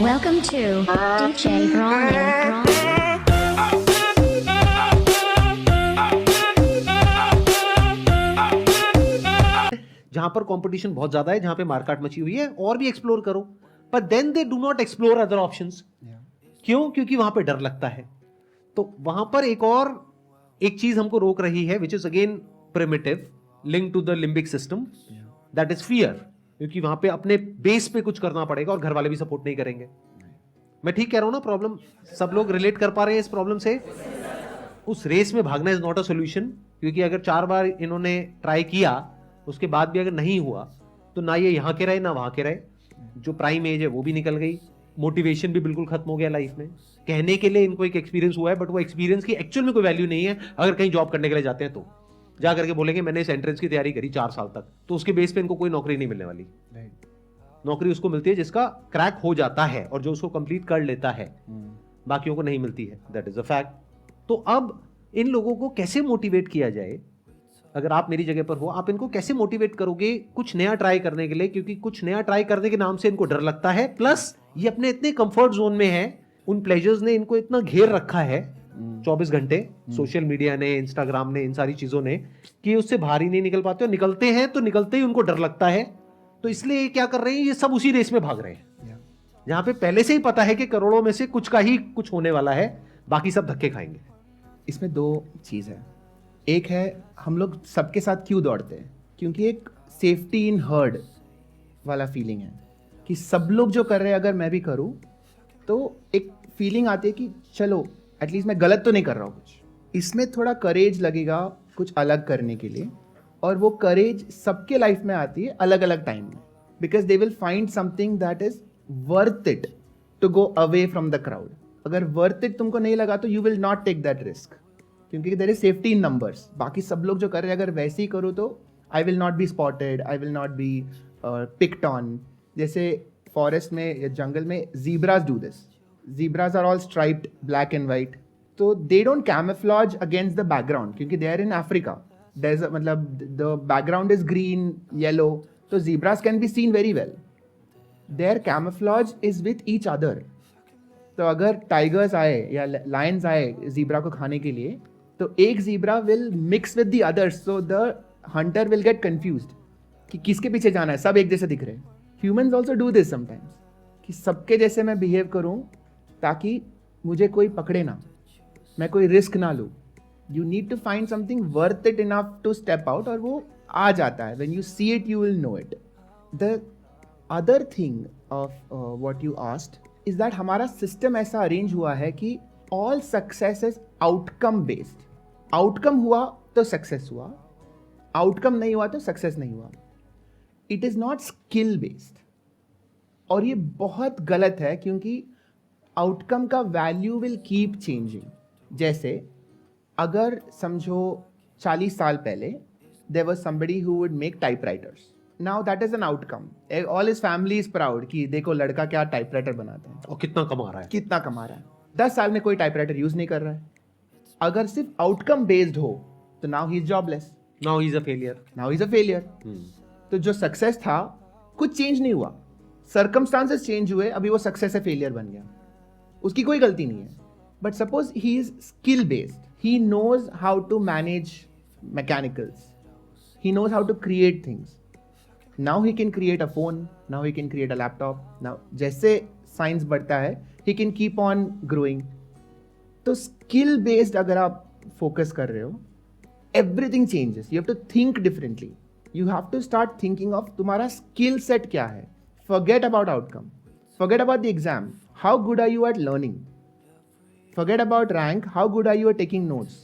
Welcome to DJ Brawling. जहां पर competition बहुत ज्यादा है, जहां पे मार्केट मची हुई है, और भी एक्सप्लोर करो, पर then they do not explore other options. क्यों? क्योंकि वहां पे डर लगता है। तो वहां पर एक चीज हमको रोक रही है, which is again primitive, link to the limbic system, that is fear. क्योंकि वहां पे अपने बेस पे कुछ करना पड़ेगा और घर वाले भी सपोर्ट नहीं करेंगे। मैं ठीक कह रहा हूं ना? प्रॉब्लम सब लोग रिलेट कर पा रहे हैं इस प्रॉब्लम से? उस रेस में भागना इज नॉट अ सोल्यूशन, क्योंकि अगर 4 बार इन्होंने ट्राई किया, उसके बाद भी अगर नहीं हुआ, तो ना ये यहां के रहे ना वहां के रहे। जो प्राइम एज है वो भी निकल गई, मोटिवेशन भी बिल्कुल खत्म हो गया लाइफ में। कहने के लिए इनको एक एक्सपीरियंस हुआ है, बट वो एक्सपीरियंस की एक्चुअल में कोई वैल्यू नहीं है। अगर कहीं जॉब करने के लिए जाते हैं तो जा करके बोलेंगे मैंने इस एंट्रेंस की तैयारी करी 4 साल तक, तो उसके बेस पे इनको कोई नौकरी नहीं मिलने वाली। नौकरी उसको मिलती है जिसका क्रैक हो जाता है और जो उसको कंप्लीट कर लेता है, बाकियों को नहीं मिलती है। That is a fact. तो अब इन लोगों को कैसे मोटिवेट किया जाए? अगर आप मेरी जगह पर हो, आप इनको कैसे मोटिवेट करोगे कुछ नया ट्राई करने के लिए? क्योंकि कुछ नया ट्राई करने के नाम से इनको डर लगता है, प्लस ये अपने इतने कंफर्ट जोन में है, उन प्लेजर्स ने इनको इतना घेर रखा है 24 घंटे, सोशल मीडिया ने, इंस्टाग्राम ने, इन सारी चीजों ने, कि उससे बाहर ही नहीं निकल पाते। और निकलते हैं तो निकलते ही उनको डर लगता है। तो इसलिए ये क्या कर रहे हैं, ये सब उसी रेस में भाग रहे हैं जहां पे पहले से ही पता है कि करोड़ों में से कुछ का ही कुछ होने वाला है, बाकी सब धक्के खाएंगे। इसमें 2 चीज़ है। एक है हम लोग सबके साथ क्यों दौड़ते हैं, क्योंकि एक सेफ्टी इन हर्ड वाला फीलिंग है कि सब लोग जो कर रहे हैं अगर मैं भी करूं, तो एक फीलिंग आती है कि चलो एटलीस्ट मैं गलत तो नहीं कर रहा हूँ कुछ। इसमें थोड़ा करेज लगेगा कुछ अलग करने के लिए, और वो करेज सबके लाइफ में आती है अलग अलग टाइम में, because they will find something that is worth it to go away from the crowd. अगर वर्थ इट तुमको नहीं लगा तो you will not take that risk, क्योंकि there is safety in numbers. बाकी सब लोग जो कर रहे हैं अगर वैसे ही करो तो I will not be spotted, I will not be picked on. जैसे फॉरेस्ट में या जंगल में zebras do this. Zebras are all striped black and white, तो they don't camouflage against the background, क्योंकि दे आर इन अफ्रीका। मतलब the background is green yellow, तो zebras can be seen very well. There camouflage is with each other. तो अगर tigers आए या Lions आए zebra को खाने के लिए, तो एक zebra will mix with the others, so the Hunter will get confused कि किसके पीछे जाना है, सब एक जैसे दिख रहे हैं। Humans also do this sometimes, कि सबके जैसे मैं बिहेव करूं ताकि मुझे कोई पकड़े ना, मैं कोई रिस्क ना लूँ। You need to find something worth it enough to step out, और वो आ जाता है। When you see it you will know it. The other thing of what you asked is that हमारा सिस्टम ऐसा अरेंज हुआ है कि all success is outcome based. Outcome हुआ तो सक्सेस हुआ, आउटकम नहीं हुआ तो सक्सेस नहीं हुआ। It is not skill based, और ये बहुत गलत है, क्योंकि आउटकम का वैल्यू विल कीप चेंजिंग। जैसे अगर समझो 40 साल पहले there was somebody who would make typewriters. Now that is an outcome, all his family is proud कि देखो लड़का क्या टाइपराइटर बनाता है और कितना कमा रहा है, कितना कमा रहा है। 10 साल में कोई टाइपराइटर यूज नहीं कर रहा है। अगर सिर्फ आउटकम बेस्ड हो तो now he is jobless, now he is a failure, now he is a failure. तो जो सक्सेस था कुछ चेंज नहीं हुआ, सर्कमस्टांसेस चेंज हुए, अभी वो सक्सेस है फेलियर बन गया, उसकी कोई गलती नहीं है। But suppose he is skill based, he knows how to manage mechanicals, he knows how to create things. Now he can create a phone, now he can create a laptop. Now जैसे science बढ़ता है he can keep on growing. तो skill based अगर आप focus कर रहे हो, everything changes. You have to think differently, you have to start thinking of तुम्हारा स्किल सेट क्या है। Forget about outcome, forget about the exam, how good are you at learning, forget about rank, how good are you at taking notes,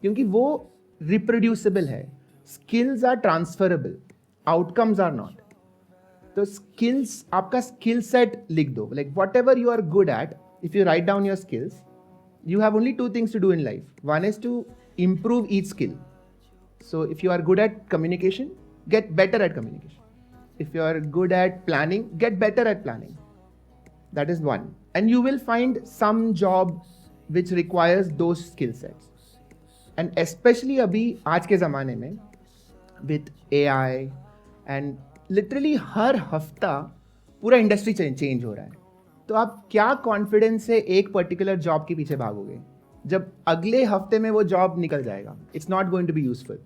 क्योंकि वो reproducible है। Skills are transferable, outcomes are not. तो skills, आपका skill set लिख दो, like whatever you are good at, if you write down your skills, you have only 2 things to do in life. One is to improve each skill. So if you are good at communication, get better at communication. If you are good at planning, get better at planning. That is one. And you will find some job which requires those skill sets. And especially अभी आज के ज़माने में with AI and literally हर हफ्ता पूरा industry change हो रहा है। तो आप क्या कॉन्फिडेंस से एक पर्टिकुलर जॉब के पीछे भागोगे जब अगले हफ्ते में वो जॉब निकल जाएगा? It's not going to be useful.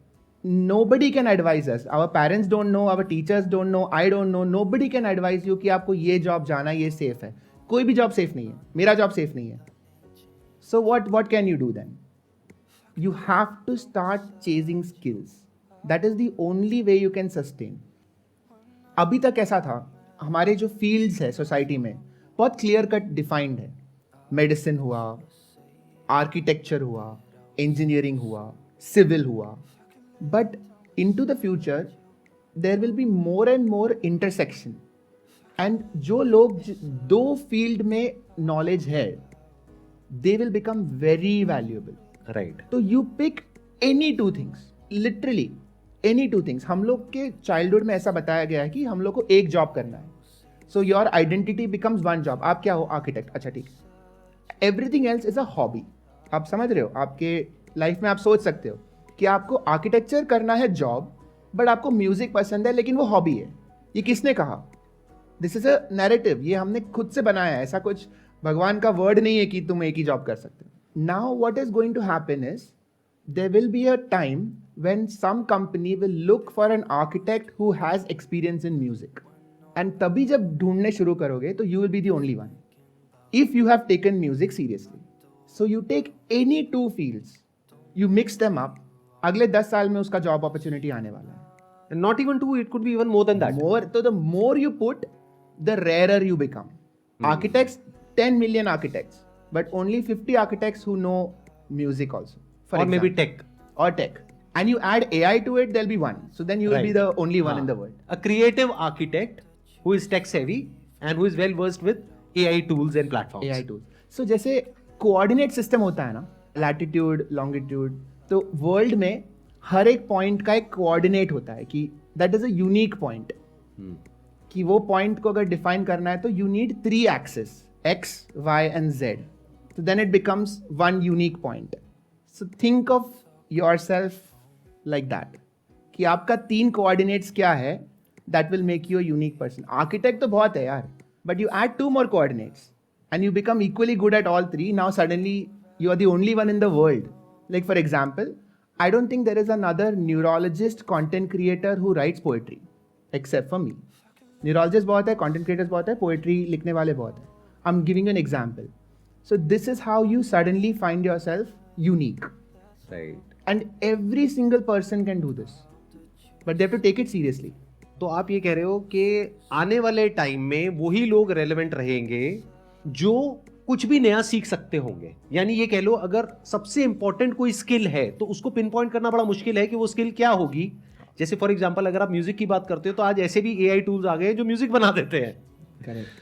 Nobody can advise us. Our parents don't know, our teachers don't know, I don't know. Nobody can advise you कि आपको ये जॉब जाना, ये सेफ है. कोई भी जॉब सेफ नहीं है. मेरा जॉब सेफ नहीं है. So what can you do then? You have to start chasing skills. That is the only way you can sustain. अभी तक ऐसा था, हमारे जो फील्ड्स है सोसाइटी में बहुत क्लियर कट डिफाइंड है. मेडिसिन हुआ, आर्किटेक्चर हुआ, इंजीनियरिंग हुआ, सिविल हुआ. But into the future, there will be more and more intersection. And जो लोग दो फील्ड में नॉलेज है, they will become very valuable. Right. तो you pick any two things, literally any two things. हम लोग के चाइल्डहुड में ऐसा बताया गया है कि हम लोग को एक जॉब करना है. So your identity becomes one job. आप क्या हो? आर्किटेक्ट. अच्छा ठीक. Everything else is a hobby. आप समझ रहे हो? आपके लाइफ में आप सोच सकते हो कि आपको आर्किटेक्चर करना है जॉब, बट आपको म्यूजिक पसंद है लेकिन वो हॉबी है. ये किसने कहा? This is a narrative. ये हमने खुद से बनाया है. ऐसा कुछ भगवान का वर्ड नहीं है कि तुम एक ही जॉब कर सकते हो. Now what is going to happen is there will be a time when some company will look for an architect who has experience in music. And तभी जब ढूंढने शुरू करोगे तो you will be the only one if you have taken music seriously. So you take any two fields, you mix them up. अगले 10 साल में उसका जॉब अपॉर्चुनिटी आने वाला है. Not even two, it could be even more than that. More, so the more you put, the rarer you become. Architects, 10 million architects, but only 50 architects who know music also. Or maybe tech. Or tech. And you add AI to it, there'll be one. So then you will be the only one in the world. A creative architect who is tech savvy and who is well versed with AI tools and platforms. AI tools. So जैसे coordinate system होता है ना, latitude, longitude, तो world में हर एक point का एक coordinate होता है कि that is a unique point. कि वो पॉइंट को अगर डिफाइन करना है तो you need 3 axes, x, y and z. तो then it becomes one unique point. So think of yourself like that कि आपका 3 कोऑर्डिनेट्स क्या है, that will make you a unique person. Architect तो बहुत है यार, but you add 2 more coordinates and you become equally good at all 3. Now suddenly you are the only one in the world. Like for example, I don't think there is another neurologist content creator who writes poetry except for me. Neurologists बहुत है, content creators बहुत है, poetry लिखने वाले बहुत है. I'm giving you an example. So this is how you suddenly find yourself unique. Right. And every single person can do this, but they have to take it seriously. तो आप ये कह रहे हो कि आने वाले टाइम में वही लोग रेलेवेंट रहेंगे जो कुछ भी नया सीख सकते होंगे. यानी ये कह लो, अगर सबसे इंपॉर्टेंट कोई स्किल है तो उसको पिन पॉइंट करना बड़ा मुश्किल है कि वो स्किल क्या होगी. जैसे फॉर एग्जांपल अगर आप म्यूजिक की बात करते हो तो आज ऐसे भी एआई टूल्स आ गए जो म्यूजिक बना देते हैं. Correct.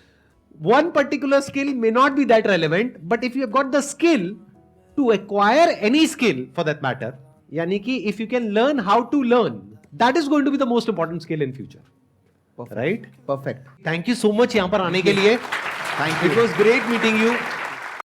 One particular skill may not be that relevant, but if you have got the skill to acquire any skill for that matter, यानी कि if you can learn how to learn, that is going to be the most important skill in future. Perfect. Right? Perfect. Thank you so much यहाँ पर आने के लिए. Thank you. It was great meeting you.